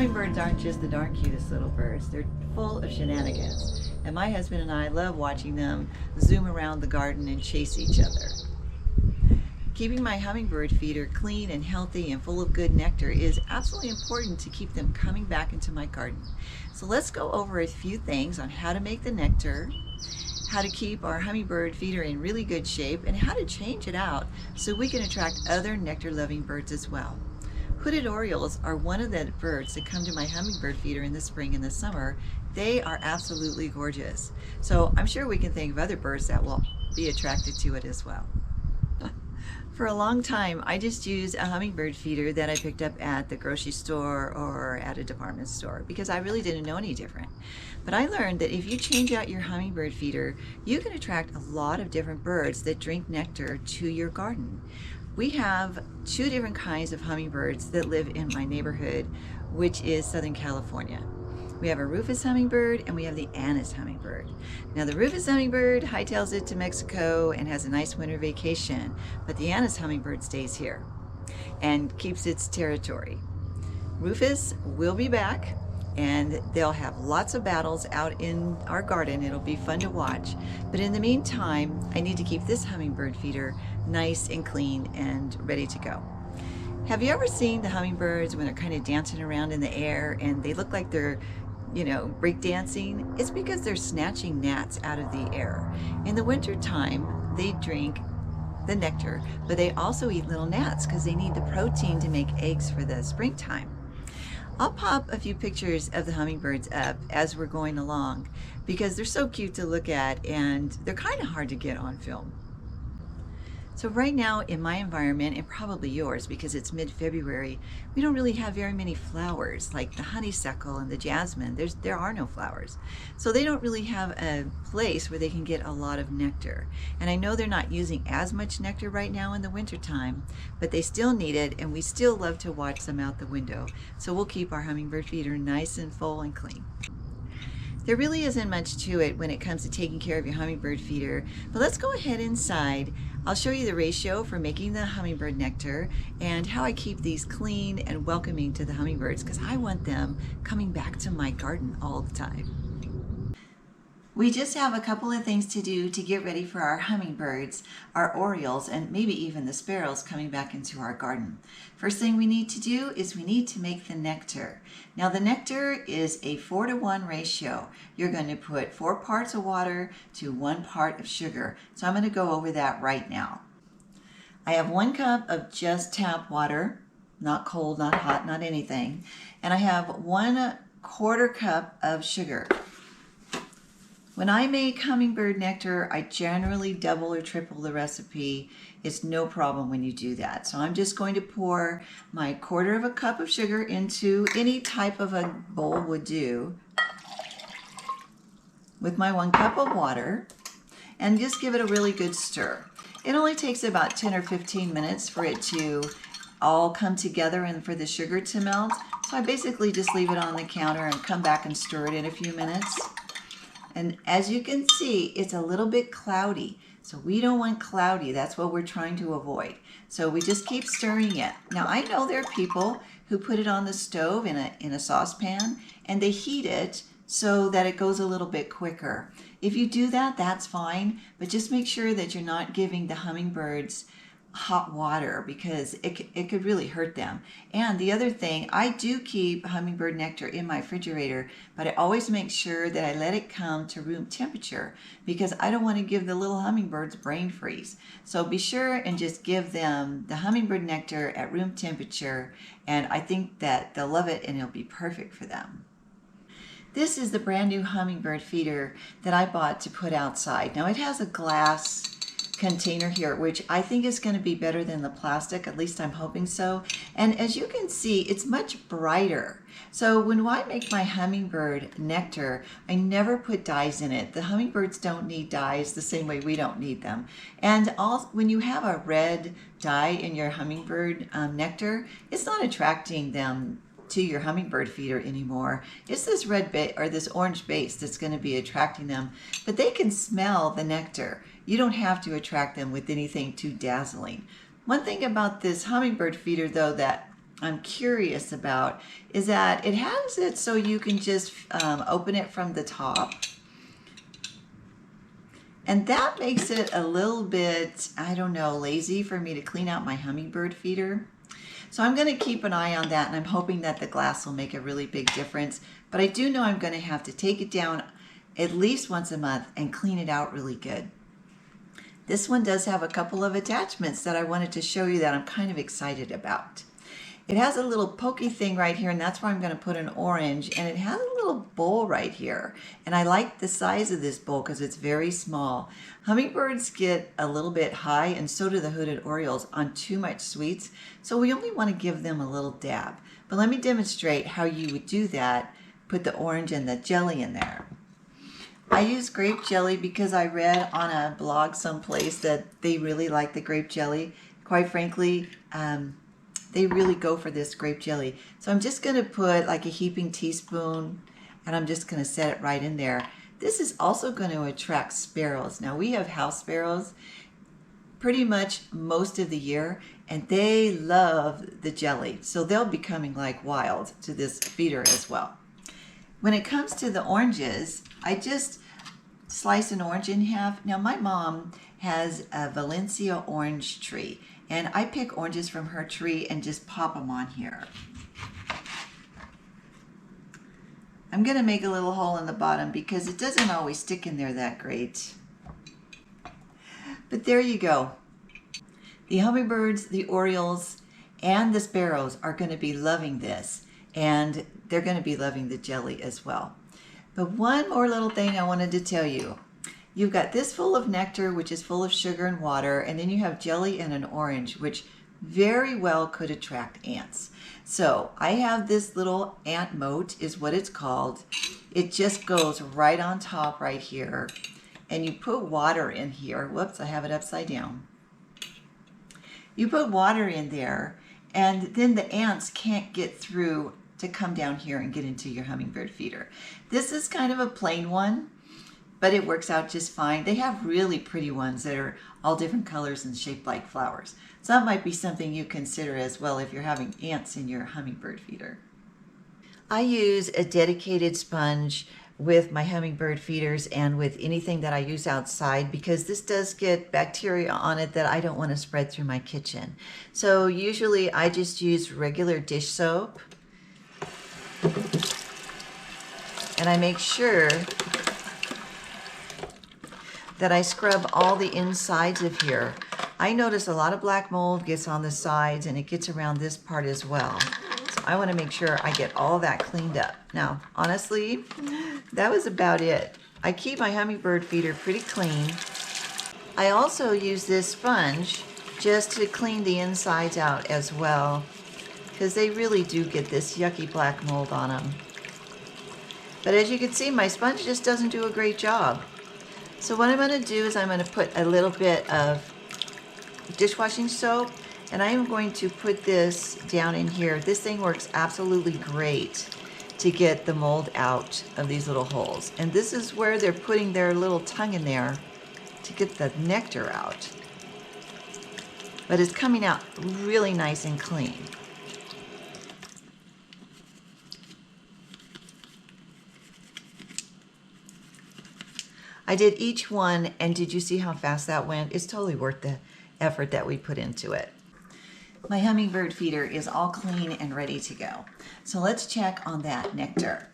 Hummingbirds aren't just the darn cutest little birds, they're full of shenanigans. And my husband and I love watching them zoom around the garden and chase each other. Keeping my hummingbird feeder clean and healthy and full of good nectar is absolutely important to keep them coming back into my garden. So let's go over a few things on how to make the nectar, how to keep our hummingbird feeder in really good shape, and how to change it out so we can attract other nectar-loving birds as well. Hooded Orioles are one of the birds that come to my hummingbird feeder in the spring and the summer. They are absolutely gorgeous. So I'm sure we can think of other birds that will be attracted to it as well. For a long time, I just used a hummingbird feeder that I picked up at the grocery store or at a department store because I really didn't know any different. But I learned that if you change out your hummingbird feeder, you can attract a lot of different birds that drink nectar to your garden. We have two different kinds of hummingbirds that live in my neighborhood, which is Southern California. We have a rufous hummingbird and we have the anise hummingbird. Now the rufous hummingbird hightails it to Mexico and has a nice winter vacation, but the anise hummingbird stays here and keeps its territory. Rufous will be back and they'll have lots of battles out in our garden. It'll be fun to watch. But in the meantime, I need to keep this hummingbird feeder nice and clean and ready to go. Have you ever seen the hummingbirds when they're kind of dancing around in the air and they look like they're break dancing? It's because they're snatching gnats out of the air. In the winter time, they drink the nectar, but they also eat little gnats because they need the protein to make eggs for the springtime. I'll pop a few pictures of the hummingbirds up as we're going along because they're so cute to look at and they're kind of hard to get on film. So right now in my environment, and probably yours because it's mid-February, we don't really have very many flowers like the honeysuckle and the jasmine. There are no flowers. So they don't really have a place where they can get a lot of nectar. And I know they're not using as much nectar right now in the wintertime, but they still need it and we still love to watch them out the window. So we'll keep our hummingbird feeder nice and full and clean. There really isn't much to it when it comes to taking care of your hummingbird feeder, but let's go ahead inside. I'll show you the ratio for making the hummingbird nectar and how I keep these clean and welcoming to the hummingbirds because I want them coming back to my garden all the time. We just have a couple of things to do to get ready for our hummingbirds, our orioles, and maybe even the sparrows coming back into our garden. First thing we need to do is we need to make the nectar. Now the nectar is a 4-to-1 ratio. You're going to put 4 parts of water to 1 part of sugar. So I'm going to go over that right now. I have 1 cup of just tap water, not cold, not hot, not anything. And I have 1/4 cup of sugar. When I make hummingbird nectar, I generally double or triple the recipe. It's no problem when you do that. So I'm just going to pour my 1/4 cup of sugar into any type of a bowl would do with my 1 cup of water and just give it a really good stir. It only takes about 10 or 15 minutes for it to all come together and for the sugar to melt. So I basically just leave it on the counter and come back and stir it in a few minutes. And as you can see, it's a little bit cloudy. So we don't want cloudy. That's what we're trying to avoid. So we just keep stirring it. Now I know there are people who put it on the stove in a saucepan and they heat it so that it goes a little bit quicker. If you do that, that's fine, but just make sure that you're not giving the hummingbirds hot water because it could really hurt them. And the other thing, I do keep hummingbird nectar in my refrigerator, but I always make sure that I let it come to room temperature because I don't want to give the little hummingbirds brain freeze. So be sure and just give them the hummingbird nectar at room temperature, and I think that they'll love it and it'll be perfect for them. This is the brand new hummingbird feeder that I bought to put outside. Now it has a glass container here, which I think is going to be better than the plastic, at least I'm hoping so. And as you can see, it's much brighter. So when I make my hummingbird nectar, I never put dyes in it. The hummingbirds don't need dyes the same way we don't need them. And when you have a red dye in your hummingbird nectar, it's not attracting them to your hummingbird feeder anymore. It's this this orange base that's going to be attracting them, but they can smell the nectar. You don't have to attract them with anything too dazzling. One thing about this hummingbird feeder though that I'm curious about is that it has it so you can just open it from the top. And that makes it a little bit, I don't know, lazy for me to clean out my hummingbird feeder. So I'm going to keep an eye on that, and I'm hoping that the glass will make a really big difference. But I do know I'm going to have to take it down at least once a month and clean it out really good. This one does have a couple of attachments that I wanted to show you that I'm kind of excited about. It has a little pokey thing right here, and that's where I'm going to put an orange, and it has a little bowl right here. And I like the size of this bowl because it's very small. Hummingbirds get a little bit high, and so do the hooded orioles, on too much sweets, so we only want to give them a little dab. But let me demonstrate how you would do that. Put the orange and the jelly in there. I use grape jelly because I read on a blog someplace that they really like the grape jelly. Quite frankly, they really go for this grape jelly. So I'm just going to put like a heaping teaspoon, and I'm just going to set it right in there. This is also going to attract sparrows. Now we have house sparrows pretty much most of the year, and they love the jelly. So they'll be coming like wild to this feeder as well. When it comes to the oranges, I just slice an orange in half. Now my mom has a Valencia orange tree, and I pick oranges from her tree and just pop them on here. I'm going to make a little hole in the bottom because it doesn't always stick in there that great. But there you go. The hummingbirds, the orioles, and the sparrows are going to be loving this, and they're going to be loving the jelly as well. But one more little thing I wanted to tell you. You've got this full of nectar, which is full of sugar and water, and then you have jelly and an orange, which very well could attract ants. So I have this little ant moat, is what it's called. It just goes right on top right here, and you put water in here. Whoops, I have it upside down. You put water in there, and then the ants can't get through to come down here and get into your hummingbird feeder. This is kind of a plain one, but it works out just fine. They have really pretty ones that are all different colors and shaped like flowers. So that might be something you consider as well if you're having ants in your hummingbird feeder. I use a dedicated sponge with my hummingbird feeders and with anything that I use outside because this does get bacteria on it that I don't want to spread through my kitchen. So usually I just use regular dish soap, and I make sure that I scrub all the insides of here. I notice a lot of black mold gets on the sides, and it gets around this part as well. So I want to make sure I get all that cleaned up. Now, honestly, that was about it. I keep my hummingbird feeder pretty clean. I also use this sponge just to clean the insides out as well, because they really do get this yucky black mold on them. But as you can see, my sponge just doesn't do a great job. So what I'm going to do is I'm going to put a little bit of dishwashing soap, and I am going to put this down in here. This thing works absolutely great to get the mold out of these little holes. And this is where they're putting their little tongue in there to get the nectar out. But it's coming out really nice and clean. I did each one, and did you see how fast that went? It's totally worth the effort that we put into it. My hummingbird feeder is all clean and ready to go. So let's check on that nectar.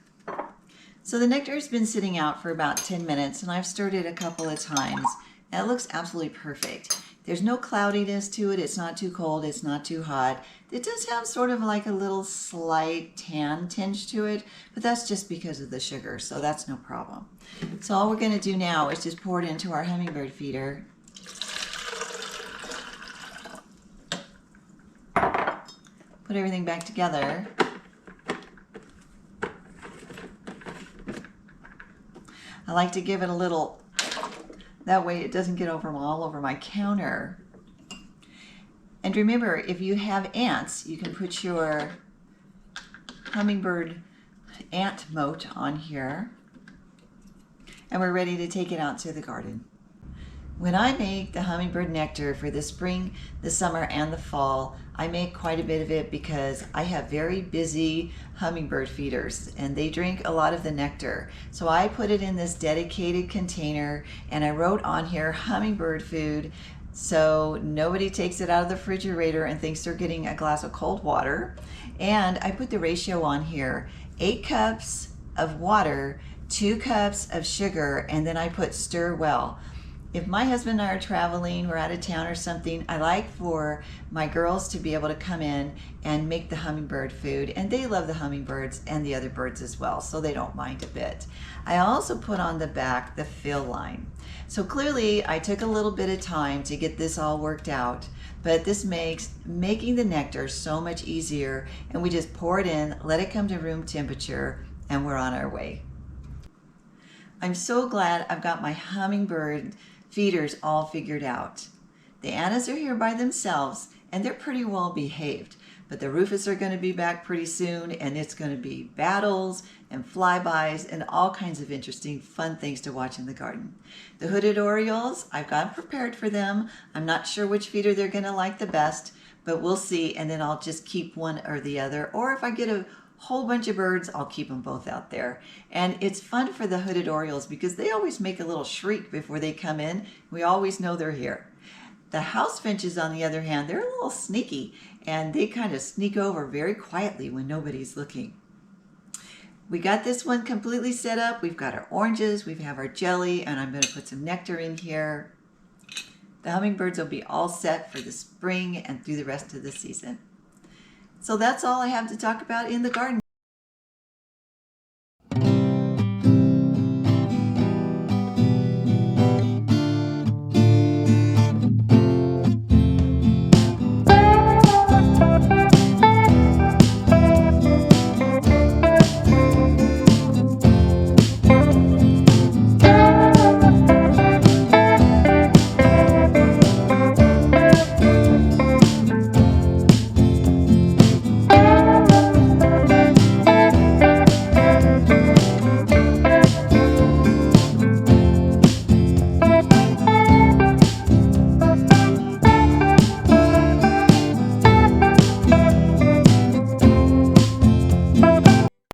So the nectar has been sitting out for about 10 minutes, and I've stirred it a couple of times, and it looks absolutely perfect. There's no cloudiness to it. It's not too cold. It's not too hot. It does have sort of like a little slight tan tinge to it, but that's just because of the sugar, so that's no problem. So all we're going to do now is just pour it into our hummingbird feeder. Put everything back together. I like to give it a little, that way it doesn't get over all over my counter. And remember, if you have ants, you can put your hummingbird ant moat on here. And we're ready to take it out to the garden. When I make the hummingbird nectar for the spring, the summer, and the fall, I make quite a bit of it because I have very busy hummingbird feeders and they drink a lot of the nectar. So I put it in this dedicated container and I wrote on here hummingbird food so nobody takes it out of the refrigerator and thinks they're getting a glass of cold water. And I put the ratio on here, 8 cups of water, 2 cups of sugar, and then I put stir well. If my husband and I are traveling, we're out of town or something, I like for my girls to be able to come in and make the hummingbird food, and they love the hummingbirds and the other birds as well, so they don't mind a bit. I also put on the back the fill line. So clearly I took a little bit of time to get this all worked out, but this makes making the nectar so much easier, and we just pour it in, let it come to room temperature, and we're on our way. I'm so glad I've got my hummingbird feeders all figured out. The Annas are here by themselves and they're pretty well behaved, but the Rufus are going to be back pretty soon, and it's going to be battles and flybys and all kinds of interesting fun things to watch in the garden. The hooded Orioles, I've got prepared for them. I'm not sure which feeder they're going to like the best, but we'll see, and then I'll just keep one or the other, or if I get a whole bunch of birds, I'll keep them both out there. And it's fun for the hooded Orioles because they always make a little shriek before they come in. We always know they're here. The house finches, on the other hand, they're a little sneaky and they kind of sneak over very quietly when nobody's looking. We got this one completely set up. We've got our oranges, we have our jelly, and I'm going to put some nectar in here. The hummingbirds will be all set for the spring and through the rest of the season. So that's all I have to talk about in the garden.